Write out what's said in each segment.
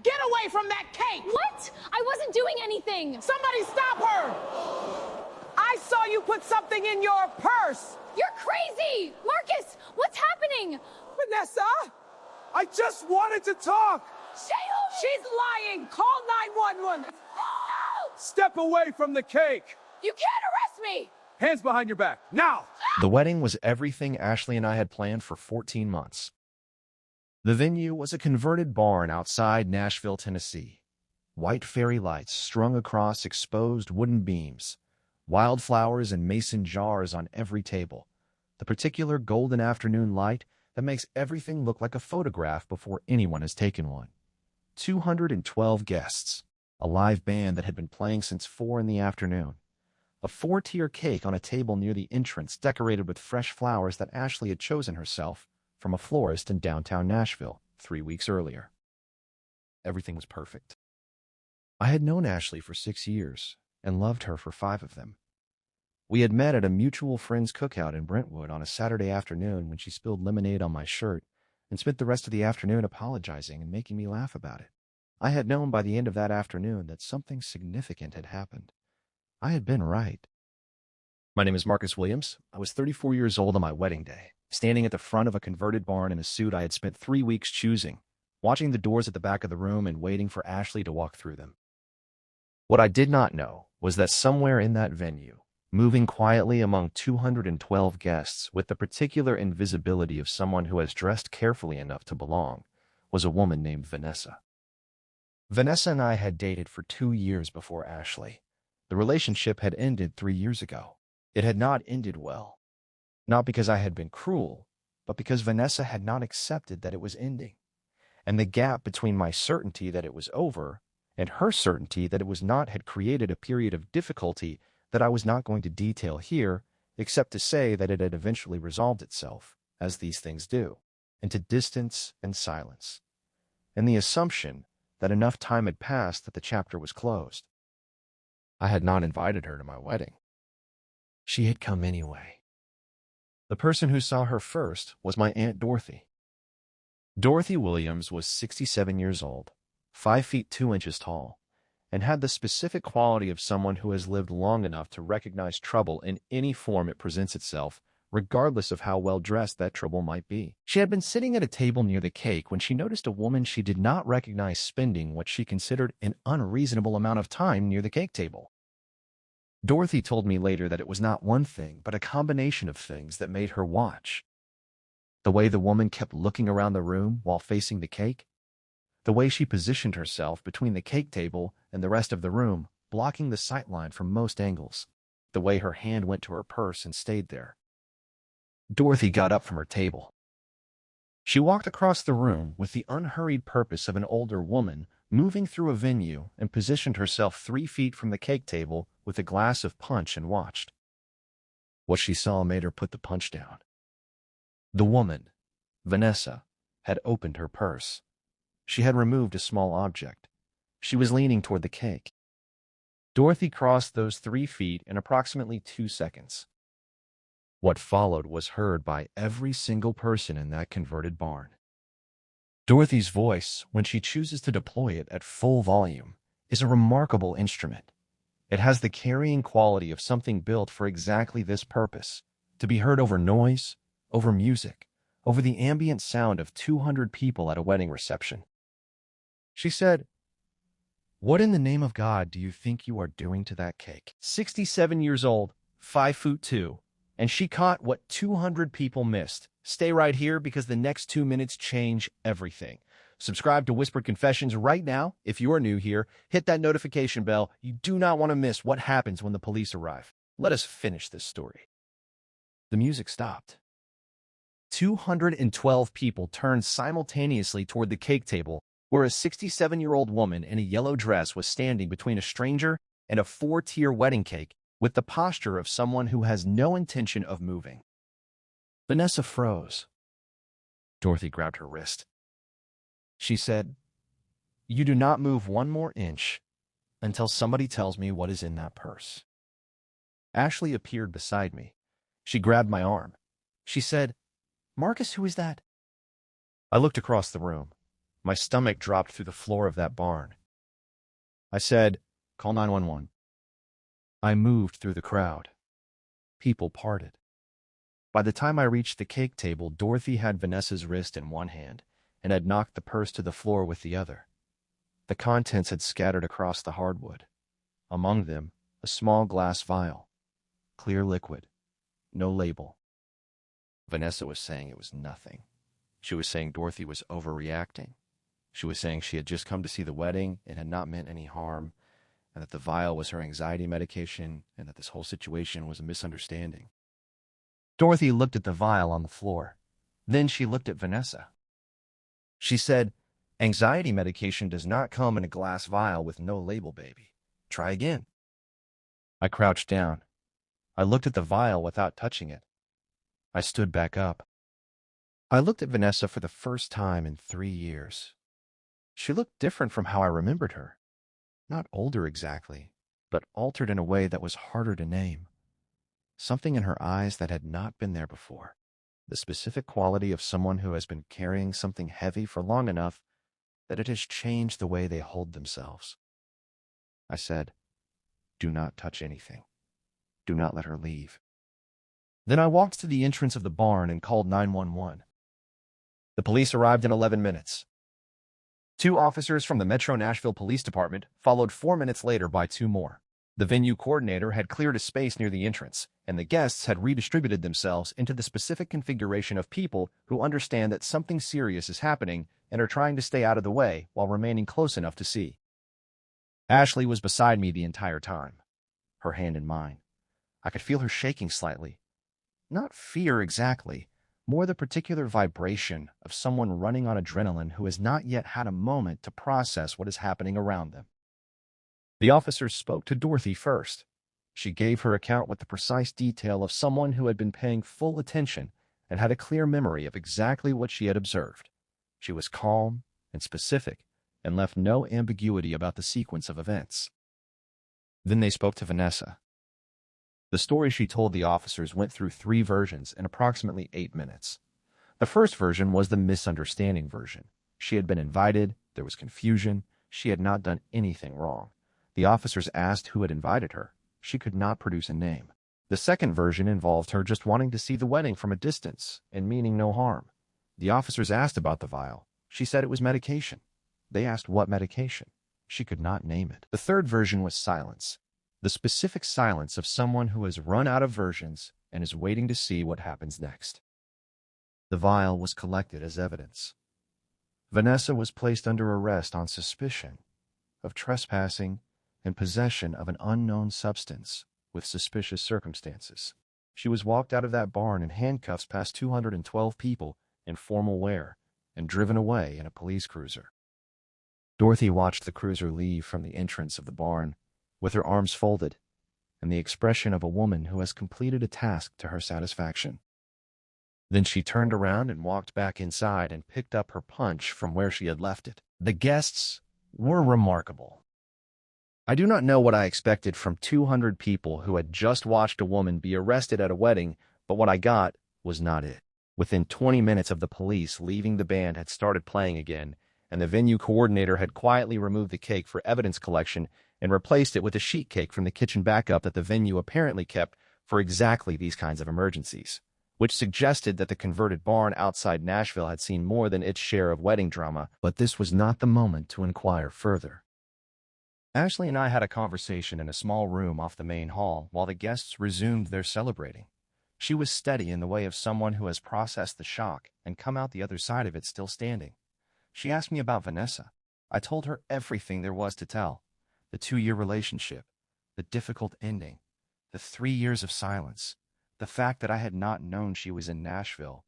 Get away from that cake! What? I wasn't doing anything. Somebody stop her! I saw you put something in your purse! You're crazy! Marcus, what's happening? Vanessa? I just wanted to talk! She's lying! Call 911! No! Step away from the cake! You can't arrest me! Hands behind your back, now! The wedding was everything Ashley and I had planned for 14 months. The venue was a converted barn outside Nashville, Tennessee. White fairy lights strung across exposed wooden beams, wildflowers and mason jars on every table, the particular golden afternoon light that makes everything look like a photograph before anyone has taken one. 212 guests, a live band that had been playing since 4 in the afternoon, a 4-tier cake on a table near the entrance decorated with fresh flowers that Ashley had chosen herself from a florist in downtown Nashville 3 weeks earlier. Everything was perfect. I had known Ashley for 6 years and loved her for 5 of them. We had met at a mutual friend's cookout in Brentwood on a Saturday afternoon when she spilled lemonade on my shirt and spent the rest of the afternoon apologizing and making me laugh about it. I had known by the end of that afternoon that something significant had happened. I had been right. My name is Marcus Williams. I was 34 years old on my wedding day, standing at the front of a converted barn in a suit I had spent 3 weeks choosing, watching the doors at the back of the room and waiting for Ashley to walk through them. What I did not know was that somewhere in that venue, moving quietly among 212 guests with the particular invisibility of someone who has dressed carefully enough to belong, was a woman named Vanessa. Vanessa and I had dated for 2 years before Ashley. The relationship had ended 3 years ago. It had not ended well. Not because I had been cruel, but because Vanessa had not accepted that it was ending. And the gap between my certainty that it was over and her certainty that it was not had created a period of difficulty that I was not going to detail here, except to say that it had eventually resolved itself, as these things do, into distance and silence, and the assumption that enough time had passed that the chapter was closed. I had not invited her to my wedding. She had come anyway. The person who saw her first was my Aunt Dorothy. Dorothy Williams was 67 years old, 5 feet 2 inches tall, and had the specific quality of someone who has lived long enough to recognize trouble in any form it presents itself, regardless of how well-dressed that trouble might be. She had been sitting at a table near the cake when she noticed a woman she did not recognize spending what she considered an unreasonable amount of time near the cake table. Dorothy told me later that it was not one thing, but a combination of things that made her watch. The way the woman kept looking around the room while facing the cake, the way she positioned herself between the cake table and the rest of the room, blocking the sightline from most angles, the way her hand went to her purse and stayed there. Dorothy got up from her table. She walked across the room with the unhurried purpose of an older woman moving through a venue and positioned herself 3 feet from the cake table with a glass of punch and watched. What she saw made her put the punch down. The woman, Vanessa, had opened her purse. She had removed a small object. She was leaning toward the cake. Dorothy crossed those 3 feet in approximately 2 seconds. What followed was heard by every single person in that converted barn. Dorothy's voice, when she chooses to deploy it at full volume, is a remarkable instrument. It has the carrying quality of something built for exactly this purpose, to be heard over noise, over music, over the ambient sound of 200 people at a wedding reception. She said, "What in the name of God do you think you are doing to that cake?" 67 years old, 5 foot 2, and she caught what 200 people missed. Stay right here because the next 2 minutes change everything. Subscribe to Whispered Confessions right now. If you are new here, hit that notification bell. You do not want to miss what happens when the police arrive. Let us finish this story. The music stopped. 212 people turned simultaneously toward the cake table, where a 67-year-old woman in a yellow dress was standing between a stranger and a 4-tier wedding cake with the posture of someone who has no intention of moving. Vanessa froze. Dorothy grabbed her wrist. She said, "You do not move 1 more inch until somebody tells me what is in that purse." Ashley appeared beside me. She grabbed my arm. She said, "Marcus, who is that?" I looked across the room. My stomach dropped through the floor of that barn. I said, "Call 911." I moved through the crowd. People parted. By the time I reached the cake table, Dorothy had Vanessa's wrist in one hand and had knocked the purse to the floor with the other. The contents had scattered across the hardwood. Among them, a small glass vial. Clear liquid. No label. Vanessa was saying it was nothing. She was saying Dorothy was overreacting. She was saying she had just come to see the wedding and had not meant any harm, and that the vial was her anxiety medication, and that this whole situation was a misunderstanding. Dorothy looked at the vial on the floor. Then she looked at Vanessa. She said, "Anxiety medication does not come in a glass vial with no label, baby. Try again." I crouched down. I looked at the vial without touching it. I stood back up. I looked at Vanessa for the first time in 3 years. She looked different from how I remembered her. Not older exactly, but altered in a way that was harder to name. Something in her eyes that had not been there before. The specific quality of someone who has been carrying something heavy for long enough that it has changed the way they hold themselves. I said, "Do not touch anything. Do not let her leave." Then I walked to the entrance of the barn and called 911. The police arrived in 11 minutes. 2 officers from the Metro Nashville Police Department followed 4 minutes later by 2 more. The venue coordinator had cleared a space near the entrance, and the guests had redistributed themselves into the specific configuration of people who understand that something serious is happening and are trying to stay out of the way while remaining close enough to see. Ashley was beside me the entire time, her hand in mine. I could feel her shaking slightly. Not fear exactly, more the particular vibration of someone running on adrenaline who has not yet had a moment to process what is happening around them. The officers spoke to Dorothy first. She gave her account with the precise detail of someone who had been paying full attention and had a clear memory of exactly what she had observed. She was calm and specific and left no ambiguity about the sequence of events. Then they spoke to Vanessa. The story she told the officers went through 3 versions in approximately 8 minutes. The first version was the misunderstanding version. She had been invited, there was confusion, she had not done anything wrong. The officers asked who had invited her. She could not produce a name. The second version involved her just wanting to see the wedding from a distance and meaning no harm. The officers asked about the vial. She said it was medication. They asked what medication. She could not name it. The third version was silence. The specific silence of someone who has run out of versions and is waiting to see what happens next. The vial was collected as evidence. Vanessa was placed under arrest on suspicion of trespassing and possession of an unknown substance with suspicious circumstances. She was walked out of that barn in handcuffs past 212 people in formal wear and driven away in a police cruiser. Dorothy watched the cruiser leave from the entrance of the barn with her arms folded and the expression of a woman who has completed a task to her satisfaction. Then she turned around and walked back inside and picked up her punch from where she had left it. The guests were remarkable. I do not know what I expected from 200 people who had just watched a woman be arrested at a wedding, but what I got was not it. Within 20 minutes of the police leaving, the band had started playing again, and the venue coordinator had quietly removed the cake for evidence collection and replaced it with a sheet cake from the kitchen backup that the venue apparently kept for exactly these kinds of emergencies, which suggested that the converted barn outside Nashville had seen more than its share of wedding drama, but this was not the moment to inquire further. Ashley and I had a conversation in a small room off the main hall while the guests resumed their celebrating. She was steady in the way of someone who has processed the shock and come out the other side of it still standing. She asked me about Vanessa. I told her everything there was to tell. The 2-year relationship, the difficult ending, the 3 years of silence, the fact that I had not known she was in Nashville,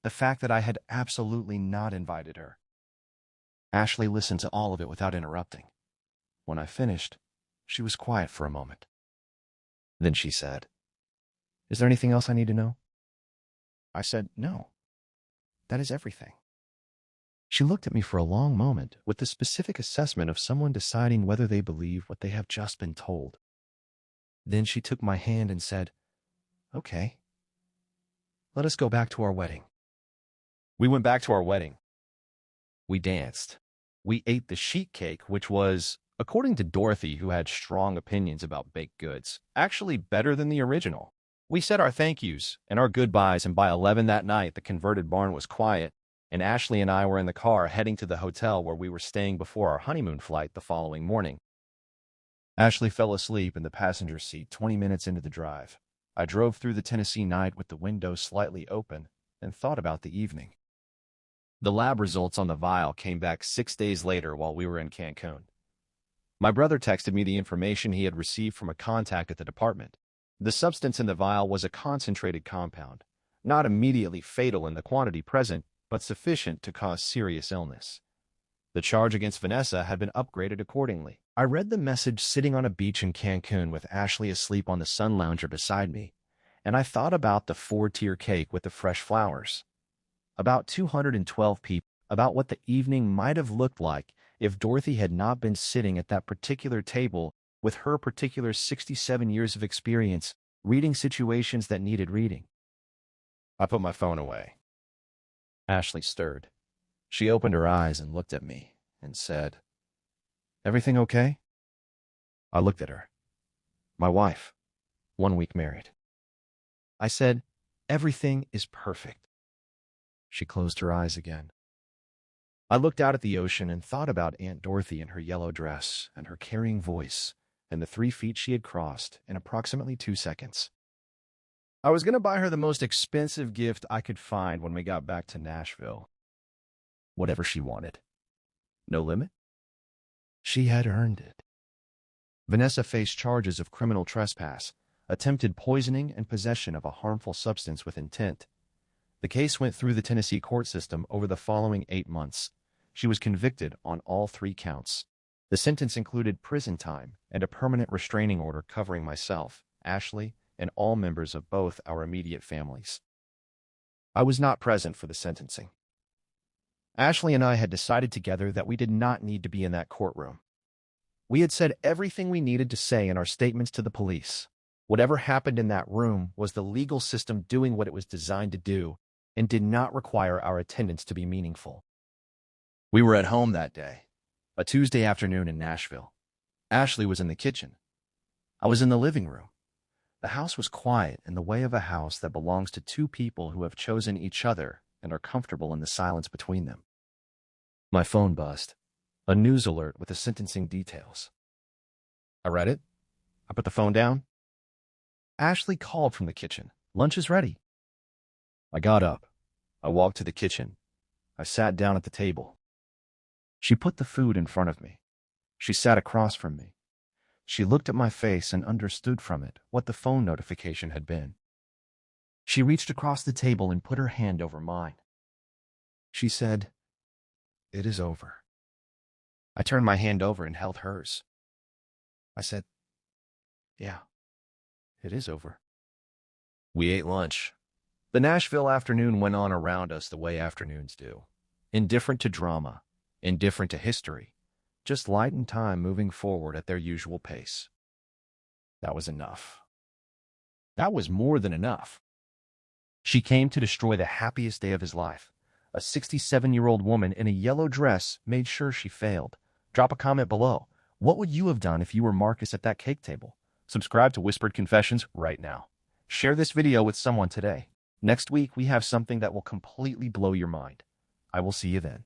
the fact that I had absolutely not invited her. Ashley listened to all of it without interrupting. When I finished, she was quiet for a moment. Then she said, "Is there anything else I need to know?" I said, "No. That is everything." She looked at me for a long moment with the specific assessment of someone deciding whether they believe what they have just been told. Then she took my hand and said, "Okay. Let us go back to our wedding." We went back to our wedding. We danced. We ate the sheet cake, which was, according to Dorothy, who had strong opinions about baked goods, actually better than the original. We said our thank yous and our goodbyes, and by 11 that night, the converted barn was quiet, and Ashley and I were in the car heading to the hotel where we were staying before our honeymoon flight the following morning. Ashley fell asleep in the passenger seat 20 minutes into the drive. I drove through the Tennessee night with the window slightly open and thought about the evening. The lab results on the vial came back 6 days later while we were in Cancun. My brother texted me the information he had received from a contact at the department. The substance in the vial was a concentrated compound, not immediately fatal in the quantity present, but sufficient to cause serious illness. The charge against Vanessa had been upgraded accordingly. I read the message sitting on a beach in Cancun with Ashley asleep on the sun lounger beside me, and I thought about the 4-tier cake with the fresh flowers. About 212 people, about what the evening might have looked like if Dorothy had not been sitting at that particular table with her particular 67 years of experience, reading situations that needed reading. I put my phone away. Ashley stirred. She opened her eyes and looked at me and said, "Everything okay?" I looked at her. My wife, 1 week married. I said, "Everything is perfect." She closed her eyes again. I looked out at the ocean and thought about Aunt Dorothy in her yellow dress and her carrying voice and the 3 feet she had crossed in approximately 2 seconds. I was going to buy her the most expensive gift I could find when we got back to Nashville. Whatever she wanted. No limit? She had earned it. Vanessa faced charges of criminal trespass, attempted poisoning, and possession of a harmful substance with intent. The case went through the Tennessee court system over the following 8 months. She was convicted on all 3 counts. The sentence included prison time and a permanent restraining order covering myself, Ashley, and all members of both our immediate families. I was not present for the sentencing. Ashley and I had decided together that we did not need to be in that courtroom. We had said everything we needed to say in our statements to the police. Whatever happened in that room was the legal system doing what it was designed to do and did not require our attendance to be meaningful. We were at home that day, a Tuesday afternoon in Nashville. Ashley was in the kitchen. I was in the living room. The house was quiet in the way of a house that belongs to 2 people who have chosen each other and are comfortable in the silence between them. My phone buzzed, a news alert with the sentencing details. I read it. I put the phone down. Ashley called from the kitchen. "Lunch is ready." I got up. I walked to the kitchen. I sat down at the table. She put the food in front of me. She sat across from me. She looked at my face and understood from it what the phone notification had been. She reached across the table and put her hand over mine. She said, "It is over." I turned my hand over and held hers. I said, "Yeah, it is over." We ate lunch. The Nashville afternoon went on around us the way afternoons do. Indifferent to drama, indifferent to history, just light and time moving forward at their usual pace. That was enough. That was more than enough. She came to destroy the happiest day of his life. A 67-year-old woman in a yellow dress made sure she failed. Drop a comment below. What would you have done if you were Marcus at that cake table? Subscribe to Whispered Confessions right now. Share this video with someone today. Next week, we have something that will completely blow your mind. I will see you then.